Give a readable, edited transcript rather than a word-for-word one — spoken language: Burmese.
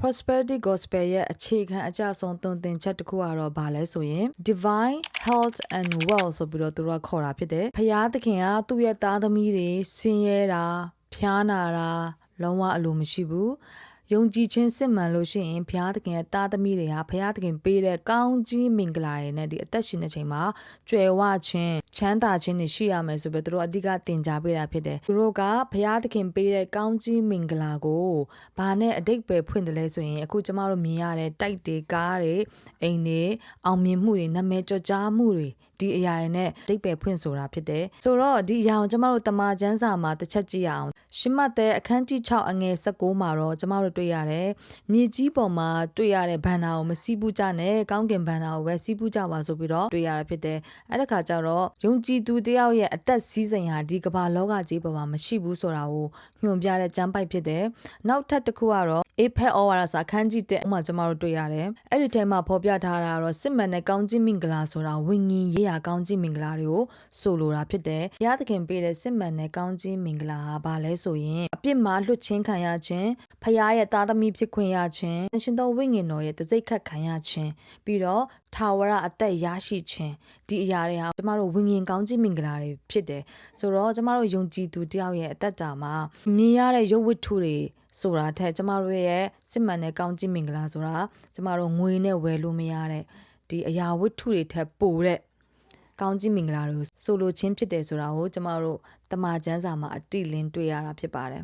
prosperity gospel ရဲ့အခြေခံအကျဆုံးသွန်သင်ချက်တစ်ခုကတော့ဘာလဲဆိုရင် divine health and wealth ဆိုပြီးတော့သူတို့ကခေါ်တာဖြစ်တယ်ဖယားသခင်ကသူ့ရဲ့သားသမီးတွေဆင်းရဲတာဖျားနာတာလုံးဝအလိုမရှိဘူးယုံကြည်ခြင်းစစ်မှန်လို့ရှိရင်ဘုရားသခင်ရဲ့သားသမီးတွေဟာဘုရားသခင်ပေးတဲ့ကောင်းကြီးမင်္ဂလာတွေနဲ့ဒီအသက်ရှင်တဲ့ချိန်မှာကြွယ်ဝခြင်းချမ်းသာခြင်းတွေရှိရမယ်ဆိုပြီးသူတို့အဓိကတင် जा ပေးတာဖြစ်တယ်သူတို့ကဘုရားသခင်ပေးတဲ့ကောင်းကြီးမင်္ဂလာကိုဘာနဲ့အတိတ်ပဲဖွင့်တယ်လဲဆိုရင်အခုကျမတို့မြင်ရတဲ့တိုက်တွေကားတွေအိမ်တွေအောင်မြင်မှုတွေနာမည်ကျော်ကြားမှုတွေဒီအရာတွေနဲ့အတိတ်ပဲဖွင့်ဆိုတာဖြစ်တယ်ဆိုတော့ဒီအရာကိုကျမတို့တမန်ကျမ်းစာမှာတစ်ချက်ကြည့်ရအောင်ရှမတ်တဲ့အခန်းကြီး6အငယ်16မှာတော့ကျမတို့တွေ့ရတယ်မြေကြီးပေါ်မှာတွေ့ရတဲ့ဘန္နာကိုမစီးပူးကြနဲ့ကောင်းကင်ဘန္နာကိုပဲစီးပူးကြပါဆိုပြီးတော့တွေ့ရတာဖြစ်တယ်အဲ့ဒါခါကျတော့ယုံကြည်သူတယောက်ရဲ့အသက်စည်းစိမ်ဟာဒီကမ္ဘာလောကကြီးပေါ်မှာမရှိဘူးဆိုတာကိုညွှန်ပြတဲ့ကျမ်းပိုက်ဖြစ်တယ်နောက်ထပ်တစ်ခုကတော့အေဖက်ဩဝါဒစာအခန်းကြီး1ဥမှာကျမတို့တွေ့ရတယ်အဲ့ဒီထဲမှာဖော်ပြထားတာကတော့စစ်မှန်တဲ့ကောင်းကြီးမင်္ဂလာဆိုတာဝိညာဉ်ရေးရာကောင်းကြီးမင်္ဂလာတွေကိုဆိုလိုတာဖြစ်တယ်ဘုရားသခင်ပေးတဲ့စစ်မှန်တဲ့ကောင်းကြီးမင်္ဂလာဟာဘာလဲဆိုရင်အပြစ်မှာလွတ်ချင်းခံရခြင်းဖခင်ရဲ့သားသမီးဖြစ်ခွင့်ရခြင်းရှင်သောဝိညာဉ်တော်ရဲ့တစိတ်ခတ်ခံရခြင်းပြီးတော့ထာဝရအသက်ရရှိခြင်းဒီအရာတွေဟာကျမတို့ဝိညာဉ်ကောင်းကြီးမင်္ဂလာတွေဖြစ်တယ်ဆိုတော့ကျမတို့ယုံကြည်သူတယောက်ရဲ့အသက်တာမှာမြင်ရတဲ့ရုပ်ဝတ္ထုတွေဆိုတာထက်ကျမတို့ရဲ့စစ်မှန်တဲ့ကောင်းကြီးမင်္ဂလာဆိုတာကျမတို့ငွေနဲ့ဝယ်လို့မရတဲ့ဒီအရာဝတ္ထုတွေထက်ပိုတဲ့ကောင်းကြီးမင်္ဂလာတွေကိုဆိုလိုခြင်းဖြစ်တယ်ဆိုတာကိုကျမတို့တမန်ကျမ်းစာမှာအတိလင်းတွေ့ရတာဖြစ်ပါတယ်